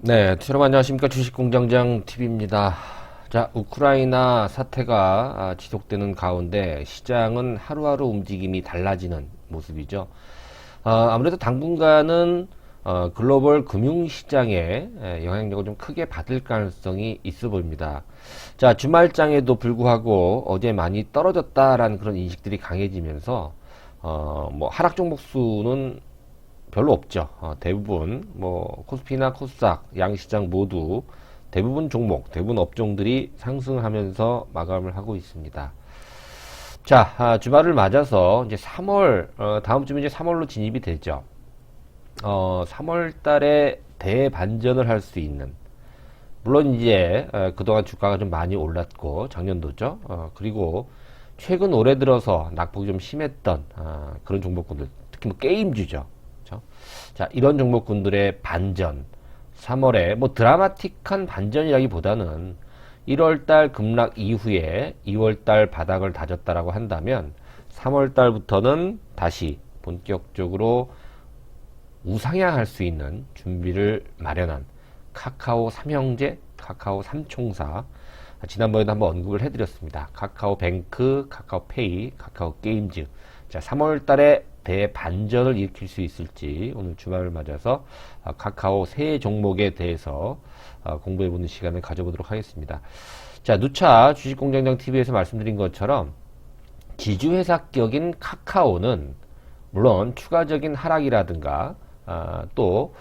네, 여러분 안녕하십니까. 주식공장장 TV입니다. 자, 우크라이나 사태가 지속되는 가운데 시장은 하루하루 움직임이 달라지는 모습이죠. 아무래도 당분간은 글로벌 금융시장에 영향력을 좀 크게 받을 가능성이 있어 보입니다. 자, 주말장에도 불구하고 어제 많이 떨어졌다라는 그런 인식들이 강해지면서 뭐 하락 종목 수는 별로 없죠. 대부분 뭐 코스피나 코스닥 양시장 모두 대부분 종목, 대부분 업종들이 상승하면서 마감을 하고 있습니다. 자, 주말을 맞아서 이제 3월 다음 주면 이제 3월로 진입이 되죠. 3월 달에 대반전을 할 수 있는, 물론 이제 그동안 주가가 좀 많이 올랐고 작년도죠. 그리고 최근 올해 들어서 낙폭이 좀 심했던 그런 종목군들, 특히 뭐 게임주죠. 그렇죠? 자, 이런 종목군들의 반전, 3월에 뭐 드라마틱한 반전이라기보다는 1월달 급락 이후에 2월달 바닥을 다졌다라고 한다면 3월달부터는 다시 본격적으로 우상향할 수 있는 준비를 마련한 카카오 삼형제, 카카오 삼총사, 지난번에도 한번 언급을 해드렸습니다. 카카오뱅크, 카카오페이, 카카오게임즈. 자, 3월달에 대반전을 일으킬 수 있을지 오늘 주말을 맞아서 카카오 세 종목에 대해서 공부해보는 시간을 가져보도록 하겠습니다. 자, 누차 주식공장장 TV에서 말씀드린 것처럼 지주회사격인 카카오는 물론 추가적인 하락이라든가 또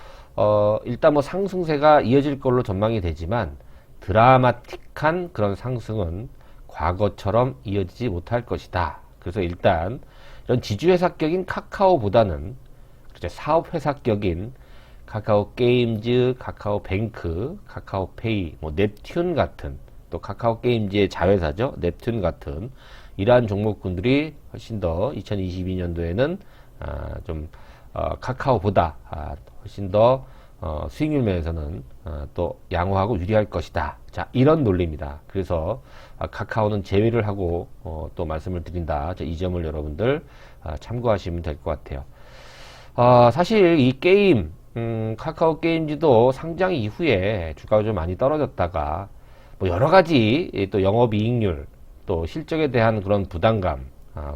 일단 뭐 상승세가 이어질 걸로 전망이 되지만 드라마틱한 그런 상승은 과거처럼 이어지지 못할 것이다. 그래서 일단 이런 지주회사격인 카카오보다는 그렇죠, 사업회사격인 카카오게임즈, 카카오뱅크, 카카오페이, 뭐 넵튠 같은, 또 카카오게임즈의 자회사죠, 넵튠 같은 이러한 종목군들이 훨씬 더 2022년도에는 좀 카카오보다 훨씬 더 수익률 면에서는 또 양호하고 유리할 것이다. 자, 이런 논리입니다. 그래서 카카오는 제외를 하고 또 말씀을 드린다. 자, 이 점을 여러분들 참고하시면 될 것 같아요. 사실 이 게임 카카오 게임즈도 상장 이후에 주가가 좀 많이 떨어졌다가 뭐 여러 가지 또 영업이익률 또 실적에 대한 그런 부담감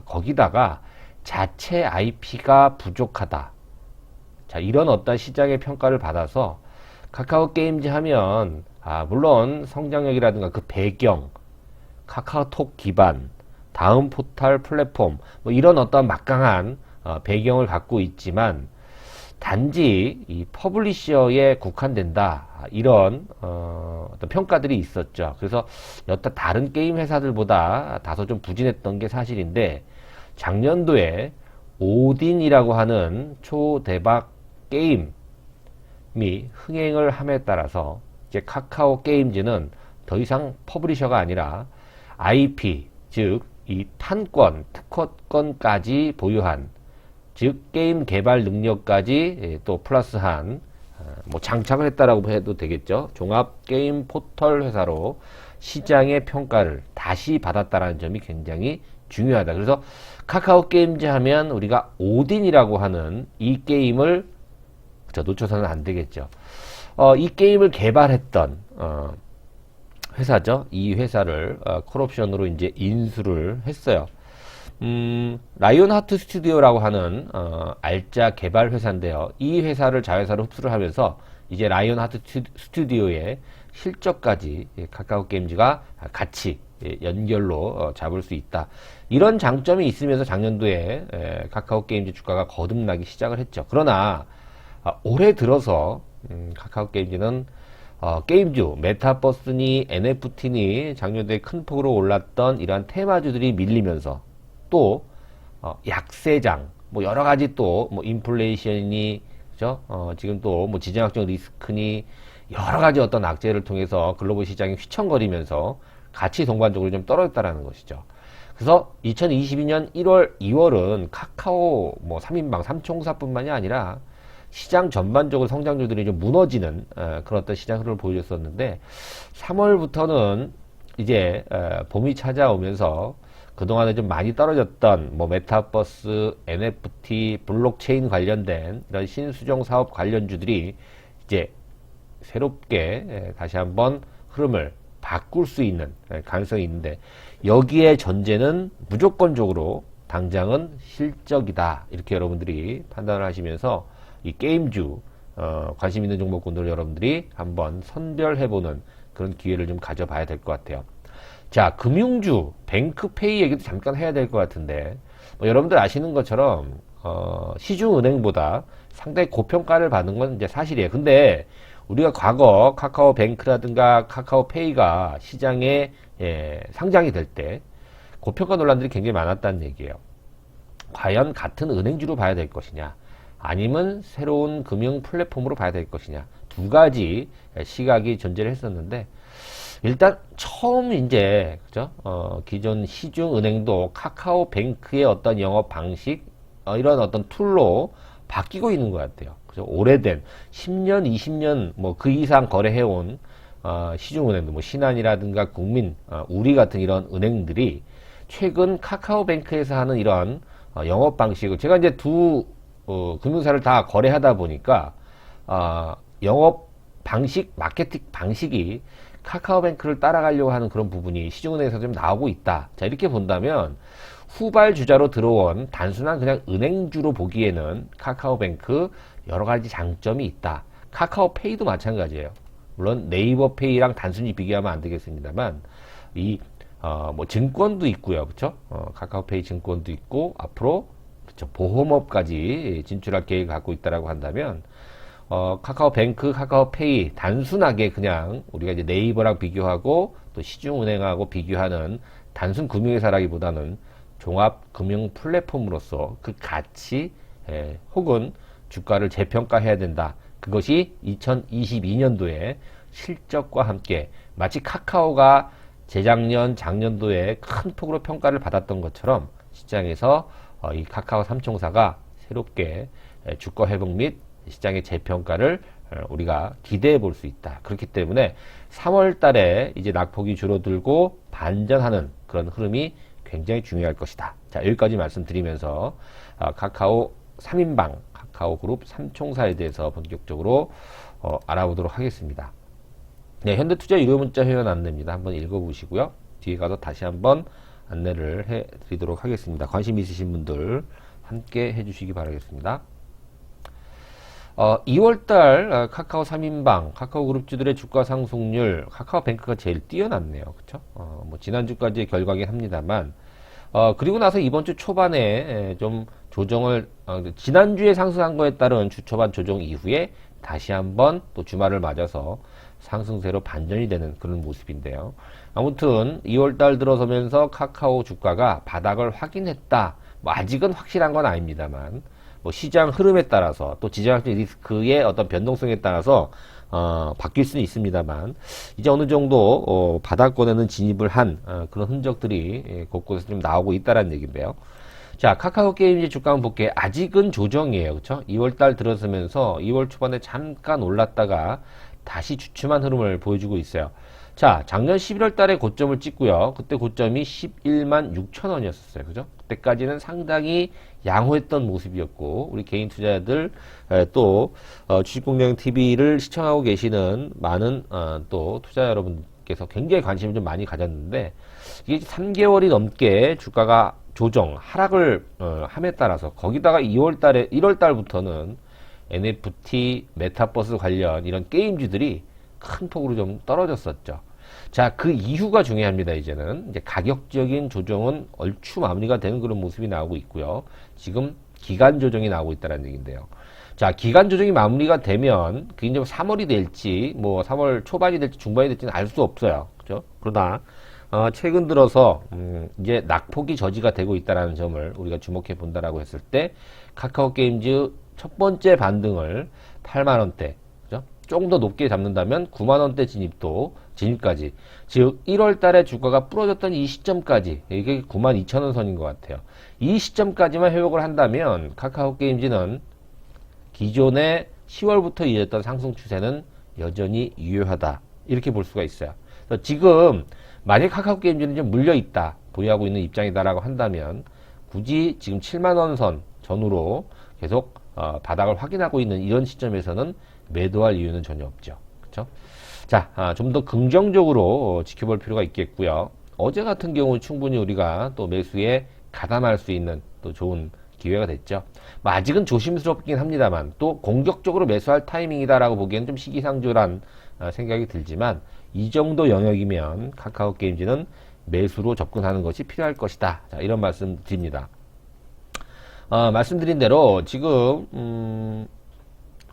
거기다가 자체 IP가 부족하다. 자, 이런 어떤 시장의 평가를 받아서 카카오 게임즈 하면 물론 성장력이라든가 그 배경, 카카오톡 기반, 다음 포탈 플랫폼 뭐 이런 어떤 막강한 배경을 갖고 있지만 단지 이 퍼블리셔에 국한된다 이런 어떤 평가들이 있었죠. 그래서 여타 다른 게임 회사들보다 다소 좀 부진했던 게 사실인데 작년도에 오딘이라고 하는 초대박 게임이 흥행을 함에 따라서 이제 카카오 게임즈는 더 이상 퍼블리셔가 아니라 IP, 즉 이 판권, 특허권까지 보유한, 즉 게임 개발 능력까지 또 플러스한 뭐 장착을 했다라고 해도 되겠죠. 종합 게임 포털 회사로 시장의 평가를 다시 받았다라는 점이 굉장히 중요하다. 그래서 카카오 게임즈 하면 우리가 오딘이라고 하는 이 게임을 놓쳐서는 안 되겠죠. 이 게임을 개발했던 회사죠. 이 회사를 콜옵션으로 이제 인수를 했어요. 라이온 하트 스튜디오라고 하는 알짜 개발 회사인데요. 이 회사를 자회사로 흡수를 하면서 이제 라이온 하트 스튜디오의 실적까지 카카오 게임즈가 같이 연결로 잡을 수 있다. 이런 장점이 있으면서 작년도에 카카오 게임즈 주가가 거듭나기 시작을 했죠. 그러나 올해 들어서 카카오 게임즈는 게임주, 메타버스니 NFT니 작년도에 큰 폭으로 올랐던 이러한 테마주들이 밀리면서 또 약세장, 뭐 여러 가지 또 뭐 인플레이션이 그죠? 지금 또 뭐 지정학적 리스크니 여러 가지 어떤 악재를 통해서 글로벌 시장이 휘청거리면서 같이 동반적으로 좀 떨어졌다라는 것이죠. 그래서 2022년 1월, 2월은 카카오 뭐 3인방, 삼총사뿐만이 아니라 시장 전반적으로 성장률들이 좀 무너지는 그런 어떤 시장 흐름을 보여줬었는데 3월부터는 이제 봄이 찾아오면서 그동안에 좀 많이 떨어졌던 뭐 메타버스, NFT, 블록체인 관련된 이런 신수정 사업 관련주들이 이제 새롭게 다시 한번 흐름을 바꿀 수 있는 가능성이 있는데, 여기에 전제는 무조건적으로 당장은 실적이다, 이렇게 여러분들이 판단을 하시면서 이 게임주 관심 있는 종목군들 여러분들이 한번 선별해보는 그런 기회를 좀 가져봐야 될 것 같아요. 자, 금융주 뱅크페이 얘기도 잠깐 해야 될 것 같은데, 뭐 여러분들 아시는 것처럼 시중은행보다 상당히 고평가를 받는 건 이제 사실이에요. 근데 우리가 과거 카카오뱅크라든가 카카오페이가 시장에 상장이 될 때 고평가 논란들이 굉장히 많았다는 얘기예요. 과연 같은 은행주로 봐야 될 것이냐, 아니면 새로운 금융 플랫폼으로 봐야 될 것이냐, 두 가지 시각이 존재를 했었는데, 일단 처음 이제 그죠? 기존 시중은행도 카카오뱅크의 어떤 영업 방식, 이런 어떤 툴로 바뀌고 있는 것 같아요. 그죠? 오래된 10년, 20년 뭐 그 이상 거래해온 시중은행도 뭐 신한이라든가 국민, 우리 같은 이런 은행들이 최근 카카오뱅크에서 하는 이런 영업 방식을, 제가 이제 두 금융사를 다 거래하다 보니까 영업 방식, 마케팅 방식이 카카오뱅크를 따라가려고 하는 그런 부분이 시중은행에서 좀 나오고 있다. 자, 이렇게 본다면 후발주자로 들어온 단순한 그냥 은행주로 보기에는 카카오뱅크 여러 가지 장점이 있다. 카카오페이도 마찬가지예요. 물론 네이버페이랑 단순히 비교하면 안 되겠습니다만, 뭐 증권도 있고요. 그렇죠? 카카오페이 증권도 있고, 앞으로 그렇죠, 보험업까지 진출할 계획을 갖고 있다라고 한다면, 카카오뱅크, 카카오페이 단순하게 그냥 우리가 이제 네이버랑 비교하고 또 시중은행하고 비교하는 단순 금융회사라기보다는 종합 금융 플랫폼으로서 그 가치 혹은 주가를 재평가해야 된다. 그것이 2022년도에 실적과 함께 마치 카카오가 재작년, 작년도에 큰 폭으로 평가를 받았던 것처럼 시장에서 이 카카오 삼총사가 새롭게 주가 회복 및 시장의 재평가를 우리가 기대해 볼 수 있다. 그렇기 때문에 3월 달에 이제 낙폭이 줄어들고 반전하는 그런 흐름이 굉장히 중요할 것이다. 자, 여기까지 말씀드리면서 카카오 3인방, 카카오 그룹 3총사에 대해서 본격적으로 알아보도록 하겠습니다. 네, 현대투자 유료 문자 회원 안내입니다. 한번 읽어보시고요. 뒤에 가서 다시 한번 안내를 해드리도록 하겠습니다. 관심 있으신 분들 함께 해주시기 바라겠습니다. 2월달 카카오 3인방, 카카오 그룹주들의 주가 상승률, 카카오뱅크가 제일 뛰어났네요. 그쵸? 뭐 지난주까지의 결과긴 합니다만, 그리고 나서 이번 주 초반에 좀 조정을, 지난주에 상승한 거에 따른 주 초반 조정 이후에 다시 한번 또 주말을 맞아서 상승세로 반전이 되는 그런 모습인데요. 아무튼 2월달 들어서면서 카카오 주가가 바닥을 확인했다. 뭐 아직은 확실한 건 아닙니다만, 뭐 시장 흐름에 따라서 또 지정학적 리스크의 어떤 변동성에 따라서 바뀔 수는 있습니다만, 이제 어느 정도 바닥권에는 진입을 한 그런 흔적들이 곳곳에서 좀 나오고 있다라는 얘기인데요. 자, 카카오 게임즈 주가 한번 볼게요. 아직은 조정이에요. 그렇죠? 2월달 들어서면서 2월 초반에 잠깐 올랐다가 다시 주춤한 흐름을 보여주고 있어요. 자, 작년 11월 달에 고점을 찍고요. 그때 고점이 11만 6천 원이었어요. 그죠? 그때까지는 상당히 양호했던 모습이었고, 우리 개인 투자자들, 또, 주식공룡TV를 시청하고 계시는 많은, 또, 투자자 여러분께서 굉장히 관심을 좀 많이 가졌는데, 이게 3개월이 넘게 주가가 조정, 하락을, 함에 따라서, 거기다가 2월 달에, 1월 달부터는 NFT, 메타버스 관련 이런 게임주들이 큰 폭으로 좀 떨어졌었죠. 자, 그 이유가 중요합니다. 이제는 이제 가격적인 조정은 얼추 마무리가 되는 그런 모습이 나오고 있고요. 지금 기간 조정이 나오고 있다는 얘기인데요. 자, 기간 조정이 마무리가 되면 그게 이제 3월이 될지 뭐 3월 초반이 될지 중반이 될지는 알 수 없어요. 그죠? 그러나 최근 들어서 이제 낙폭이 저지가 되고 있다는 점을 우리가 주목해 본다라고 했을 때, 카카오 게임즈 첫 번째 반등을 8만 원대, 그죠? 조금 더 높게 잡는다면 9만 원대 진입까지, 즉 1월 달에 주가가 부러졌던 이 시점까지, 이게 9만 2천 원 선인 것 같아요. 이 시점까지만 회복을 한다면 카카오 게임즈는 기존의 10월부터 이어졌던 상승 추세는 여전히 유효하다, 이렇게 볼 수가 있어요. 그래서 지금 만약 카카오 게임즈는 좀 물려 있다, 보유하고 있는 입장이다라고 한다면 굳이 지금 7만 원 선 전후로 계속 바닥을 확인하고 있는 이런 시점에서는 매도할 이유는 전혀 없죠. 그렇죠? 자, 좀 더 긍정적으로 지켜볼 필요가 있겠고요. 어제 같은 경우 충분히 우리가 또 매수에 가담할 수 있는 또 좋은 기회가 됐죠. 뭐 아직은 조심스럽긴 합니다만 또 공격적으로 매수할 타이밍이다라고 보기에는 좀 시기상조란 생각이 들지만 이 정도 영역이면 카카오 게임즈는 매수로 접근하는 것이 필요할 것이다. 자, 이런 말씀 드립니다. 말씀드린 대로 지금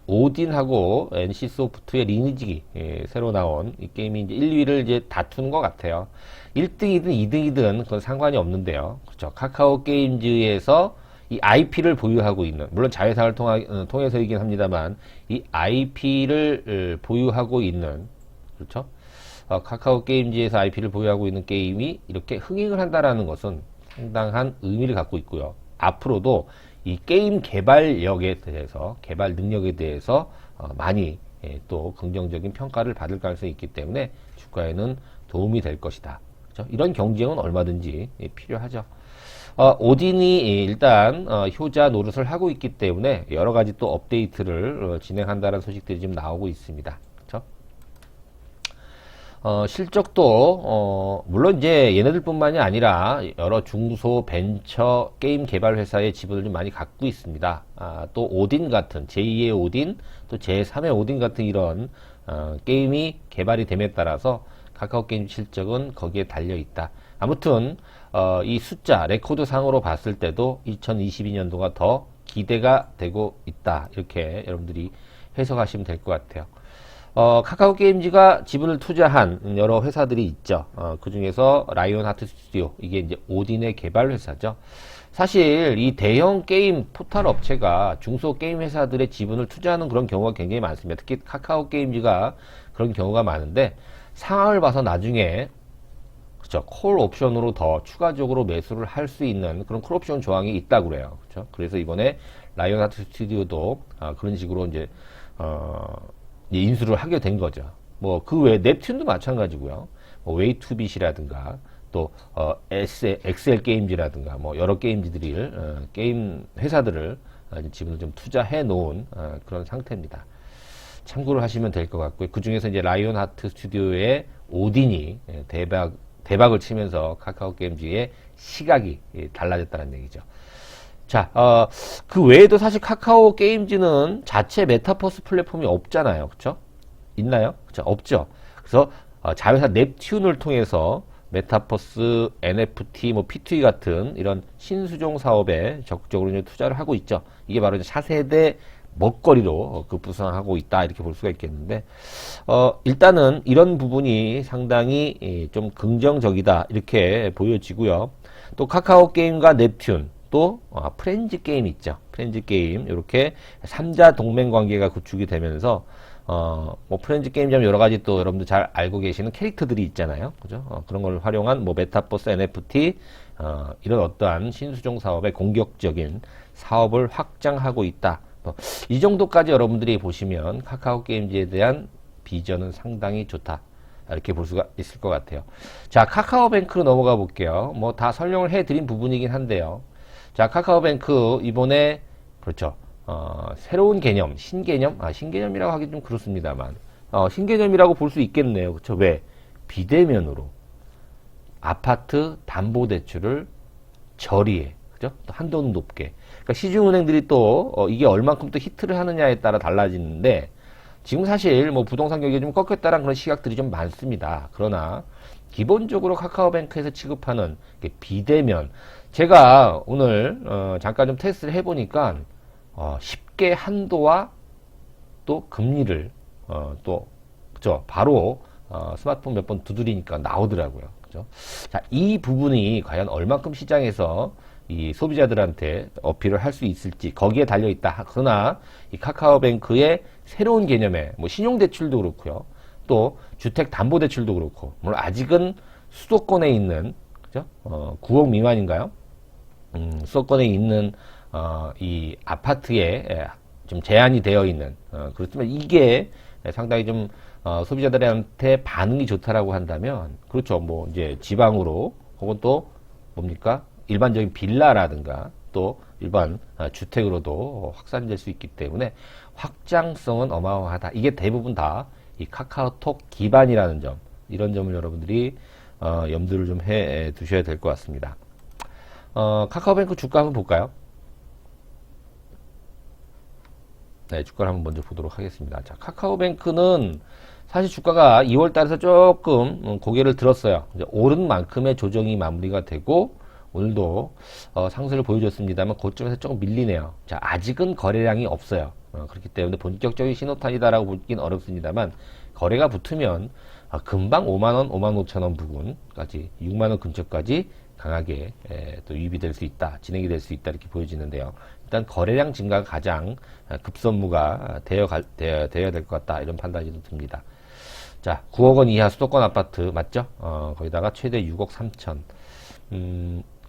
오딘하고 NC소프트의 리니지 새로 나온 이 게임이 이제 1, 2위를 이제 다투는 것 같아요. 1등이든 2등이든 그건 상관이 없는데요. 그렇죠. 카카오 게임즈에서 이 IP를 보유하고 있는, 물론 자회사를 통해서이긴 합니다만, 이 IP를 보유하고 있는, 그렇죠. 카카오 게임즈에서 IP를 보유하고 있는 게임이 이렇게 흥행을 한다라는 것은 상당한 의미를 갖고 있고요. 앞으로도 이 게임 개발력에 대해서, 개발 능력에 대해서 많이 또 긍정적인 평가를 받을 가능성이 있기 때문에 주가에는 도움이 될 것이다. 그렇죠? 이런 경쟁은 얼마든지 필요하죠. 오딘이 일단 효자 노릇을 하고 있기 때문에 여러 가지 또 업데이트를 진행한다는 소식들이 지금 나오고 있습니다. 그렇죠? 실적도 물론 이제 얘네들뿐만이 아니라 여러 중소 벤처 게임 개발 회사의 지분을 좀 많이 갖고 있습니다. 또 오딘 같은 제2의 오딘, 또 제3의 오딘 같은 이런 게임이 개발이 됨에 따라서 카카오 게임 실적은 거기에 달려 있다. 아무튼 이 숫자 레코드 상으로 봤을 때도 2022년도가 더 기대가 되고 있다. 이렇게 여러분들이 해석하시면 될 것 같아요. 카카오 게임즈가 지분을 투자한 여러 회사들이 있죠. 그 중에서 라이온 하트 스튜디오, 이게 이제 오딘의 개발 회사죠. 사실 이 대형 게임 포털 업체가 중소 게임 회사들의 지분을 투자하는 그런 경우가 굉장히 많습니다. 특히 카카오 게임즈가 그런 경우가 많은데 상황을 봐서 나중에 그렇죠. 콜 옵션으로 더 추가적으로 매수를 할 수 있는 그런 콜 옵션 조항이 있다고 그래요. 그렇죠. 그래서 이번에 라이온 하트 스튜디오도 그런 식으로 이제 인수를 하게 된 거죠. 뭐 그 외에 넵튠도 마찬가지고요. 뭐 웨이투빗이라든가 또 엑셀 게임즈라든가 뭐 여러 게임즈들이 게임 회사들을 지분을 좀 투자해 놓은 그런 상태입니다. 참고를 하시면 될 것 같고요. 그 중에서 이제 라이온 하트 스튜디오의 오딘이 대박을 치면서 카카오 게임즈의 시각이 달라졌다는 얘기죠. 자, 그 외에도 사실 카카오 게임즈는 자체 메타버스 플랫폼이 없잖아요. 그쵸? 있나요? 그쵸? 없죠. 그래서, 자회사 넵튠을 통해서 메타버스, NFT, 뭐 P2E 같은 이런 신수종 사업에 적극적으로 이제 투자를 하고 있죠. 이게 바로 이제 차세대 먹거리로 급부상하고 있다. 이렇게 볼 수가 있겠는데, 일단은 이런 부분이 상당히 좀 긍정적이다. 이렇게 보여지고요. 또 카카오 게임과 넵튠, 또 프렌즈 게임 있죠. 프렌즈 게임 이렇게 3자 동맹 관계가 구축이 되면서 뭐 프렌즈 게임점 여러 가지 또 여러분들 잘 알고 계시는 캐릭터들이 있잖아요. 그죠? 그런 걸 활용한 뭐 메타버스 NFT 이런 어떠한 신수종 사업의 공격적인 사업을 확장하고 있다. 이 정도까지 여러분들이 보시면 카카오 게임즈에 대한 비전은 상당히 좋다. 이렇게 볼 수가 있을 것 같아요. 자, 카카오뱅크로 넘어가 볼게요. 뭐 다 설명을 해드린 부분이긴 한데요. 자, 카카오뱅크 이번에 그렇죠. 새로운 개념, 신개념, 신개념이라고 하기 좀 그렇습니다만, 신개념이라고 볼 수 있겠네요. 그렇죠? 왜? 비대면으로 아파트 담보대출을 저리에, 그죠? 또 한도는 높게. 그러니까 시중은행들이 또 이게 얼만큼 또 히트를 하느냐에 따라 달라지는데, 지금 사실 뭐 부동산 경기가 좀 꺾였다는 그런 시각들이 좀 많습니다. 그러나 기본적으로 카카오뱅크에서 취급하는 비대면, 제가 오늘 잠깐 좀 테스트를 해보니까 쉽게 한도와 또 금리를 또 그죠 바로 스마트폰 몇 번 두드리니까 나오더라고요. 그죠? 자, 이 부분이 과연 얼만큼 시장에서 이 소비자들한테 어필을 할 수 있을지 거기에 달려 있다. 그러나 이 카카오뱅크의 새로운 개념에 뭐 신용대출도 그렇고요. 또 주택담보대출도 그렇고 물론 아직은 수도권에 있는 그죠? 9억 미만인가요? 수도권에 있는 이 아파트에 좀 제한이 되어 있는 그렇지만 이게 상당히 좀 소비자들한테 반응이 좋다라고 한다면 그렇죠. 뭐 이제 지방으로 혹은 또 뭡니까 일반적인 빌라라든가 또 일반 주택으로도 확산될 수 있기 때문에 확장성은 어마어마하다. 이게 대부분 다 이 카카오톡 기반이라는 점, 이런 점을 여러분들이 염두를 좀 해 두셔야 될 것 같습니다. 카카오뱅크 주가 한번 볼까요? 네, 주가를 한번 먼저 보도록 하겠습니다. 자, 카카오뱅크는 사실 주가가 2월 달에서 조금 고개를 들었어요. 이제 오른 만큼의 조정이 마무리가 되고 오늘도 상승을 보여줬습니다만 고점에서 조금 밀리네요. 자, 아직은 거래량이 없어요. 그렇기 때문에 본격적인 신호탄이다라고 보긴 어렵습니다만 거래가 붙으면 금방 5만원, 5만 5천원 부근까지 6만원 근처까지 강하게 또 유입이 될 수 있다, 진행이 될 수 있다 이렇게 보여지는데요. 일단 거래량 증가가 가장 급선무가 되어야 될 것 같다 이런 판단이 좀 듭니다. 자, 9억 원 이하 수도권 아파트 맞죠? 거기다가 최대 6억 3천.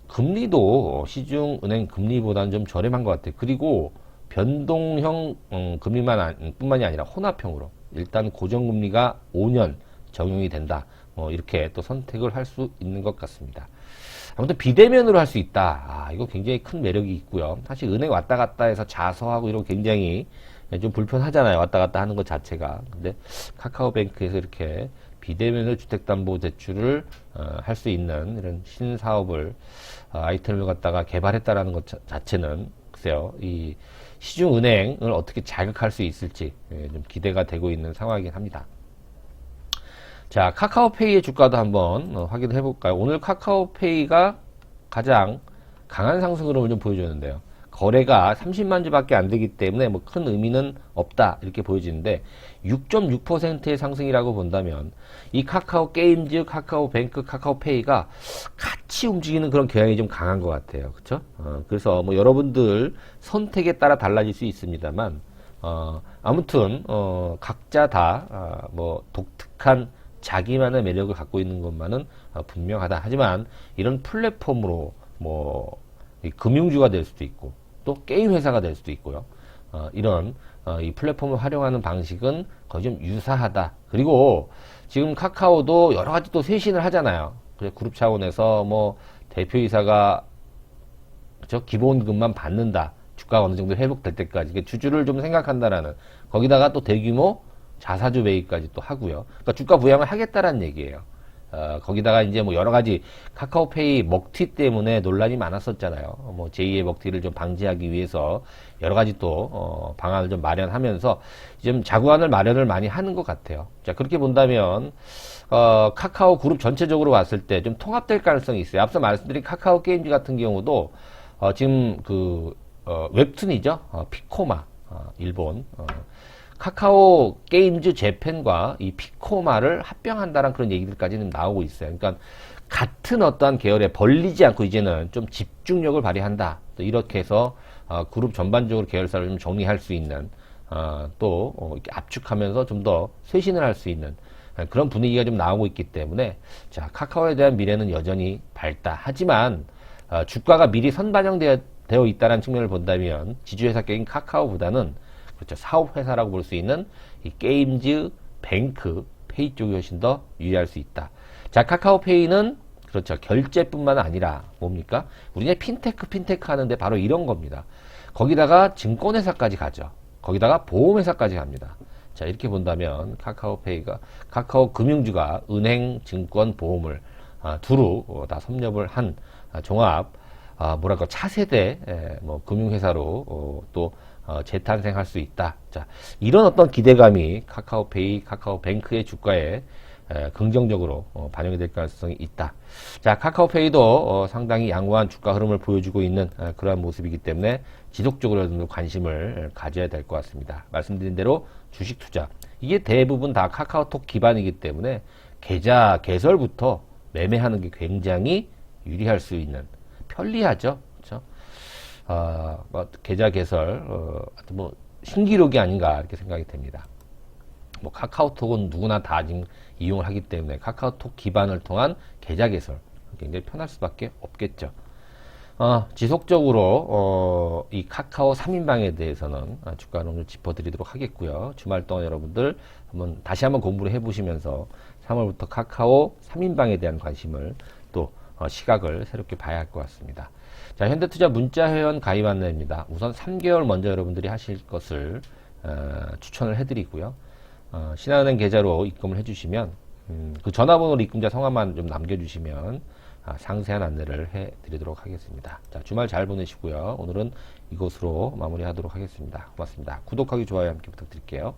금리도 시중은행 금리보다는 좀 저렴한 것 같아요. 그리고 변동형 금리뿐만이 아니라 혼합형으로 일단 고정금리가 5년 적용이 된다. 이렇게 또 선택을 할 수 있는 것 같습니다. 아무튼 비대면으로 할 수 있다. 이거 굉장히 큰 매력이 있고요. 사실 은행 왔다 갔다 해서 자서하고 이런 거 굉장히 좀 불편하잖아요. 왔다 갔다 하는 것 자체가. 근데 카카오뱅크에서 이렇게 비대면으로 주택담보대출을 할 수 있는 이런 신사업을 아이템을 갖다가 개발했다라는 것 자체는 글쎄요. 이 시중은행을 어떻게 자극할 수 있을지 좀 기대가 되고 있는 상황이긴 합니다. 자, 카카오페이의 주가도 한번 확인해 볼까요? 오늘 카카오페이가 가장 강한 상승 흐름을 좀 보여줬는데요. 거래가 30만 주밖에 안 되기 때문에 뭐 큰 의미는 없다 이렇게 보여지는데 6.6%의 상승이라고 본다면 이 카카오 게임즈, 카카오뱅크, 카카오페이가 같이 움직이는 그런 경향이 좀 강한 것 같아요. 그렇죠? 그래서 뭐 여러분들 선택에 따라 달라질 수 있습니다만 아무튼 각자 다 뭐 독특한 자기만의 매력을 갖고 있는 것만은 분명하다. 하지만 이런 플랫폼으로 뭐 금융주가 될 수도 있고 또 게임 회사가 될 수도 있고요. 이런 이 플랫폼을 활용하는 방식은 거의 좀 유사하다. 그리고 지금 카카오도 여러 가지 또 쇄신을 하잖아요. 그래서 그룹 차원에서 뭐 대표이사가 그렇죠? 기본급만 받는다. 주가가 어느 정도 회복될 때까지 주주를 좀 생각한다라는 거기다가 또 대규모 자사주 매입까지 또 하고요. 그러니까 주가 부양을 하겠다라는 얘기예요. 거기다가 이제 뭐 여러 가지 카카오페이 먹튀 때문에 논란이 많았었잖아요. 뭐 제2의 먹튀를 좀 방지하기 위해서 여러 가지 또 방안을 좀 마련하면서 좀 자구안을 마련을 많이 하는 것 같아요. 자, 그렇게 본다면 카카오 그룹 전체적으로 봤을 때 좀 통합될 가능성이 있어요. 앞서 말씀드린 카카오 게임즈 같은 경우도 지금 그 웹툰이죠. 피코마 일본 카카오 게임즈 재팬과 이 피코마를 합병한다는 그런 얘기들까지는 나오고 있어요. 그러니까 같은 어떠한 계열에 벌리지 않고 이제는 좀 집중력을 발휘한다. 또 이렇게 해서 그룹 전반적으로 계열사를 좀 정리할 수 있는 또 이렇게 압축하면서 좀 더 쇄신을 할 수 있는 그런 분위기가 좀 나오고 있기 때문에 자, 카카오에 대한 미래는 여전히 밝다. 하지만 주가가 미리 선반영되어 있다는 측면을 본다면 지주회사격인 카카오보다는 그렇죠. 사업회사라고 볼 수 있는 이 게임즈, 뱅크, 페이 쪽이 훨씬 더 유리할 수 있다. 자, 카카오페이는 그렇죠. 결제뿐만 아니라 뭡니까? 우리가 핀테크 하는데 바로 이런 겁니다. 거기다가 증권회사까지 가죠. 거기다가 보험회사까지 갑니다. 자, 이렇게 본다면 카카오페이가 카카오 금융주가 은행, 증권, 보험을 두루 다 섭렵을 한 종합 뭐랄까 차세대 뭐 금융회사로 또 재탄생할 수 있다. 자, 이런 어떤 기대감이 카카오페이, 카카오뱅크의 주가에 긍정적으로 반영이 될 가능성이 있다. 자, 카카오페이도 상당히 양호한 주가 흐름을 보여주고 있는 그러한 모습이기 때문에 지속적으로 좀 관심을 가져야 될 것 같습니다. 말씀드린 대로 주식 투자 이게 대부분 다 카카오톡 기반이기 때문에 계좌 개설부터 매매하는 게 굉장히 유리할 수 있는 편리하죠. 그렇죠? 뭐 계좌 개설 뭐 신기록이 아닌가 이렇게 생각이 됩니다. 뭐 카카오톡은 누구나 다 지금 이용을 하기 때문에 카카오톡 기반을 통한 계좌 개설 굉장히 편할 수밖에 없겠죠. 지속적으로 이 카카오 3인방에 대해서는 주가 흐름을 짚어드리도록 하겠고요. 주말 동안 여러분들 다시 한번 공부를 해보시면서 3월부터 카카오 3인방에 대한 관심을 또 시각을 새롭게 봐야 할 것 같습니다. 자, 현대투자 문자 회원 가입 안내입니다. 우선 3개월 먼저 여러분들이 하실 것을 추천을 해드리고요. 신한은행 계좌로 입금을 해주시면 그 전화번호로 입금자 성함만 좀 남겨주시면 상세한 안내를 해드리도록 하겠습니다. 자, 주말 잘 보내시고요. 오늘은 이것으로 마무리하도록 하겠습니다. 고맙습니다. 구독하기, 좋아요 함께 부탁드릴게요.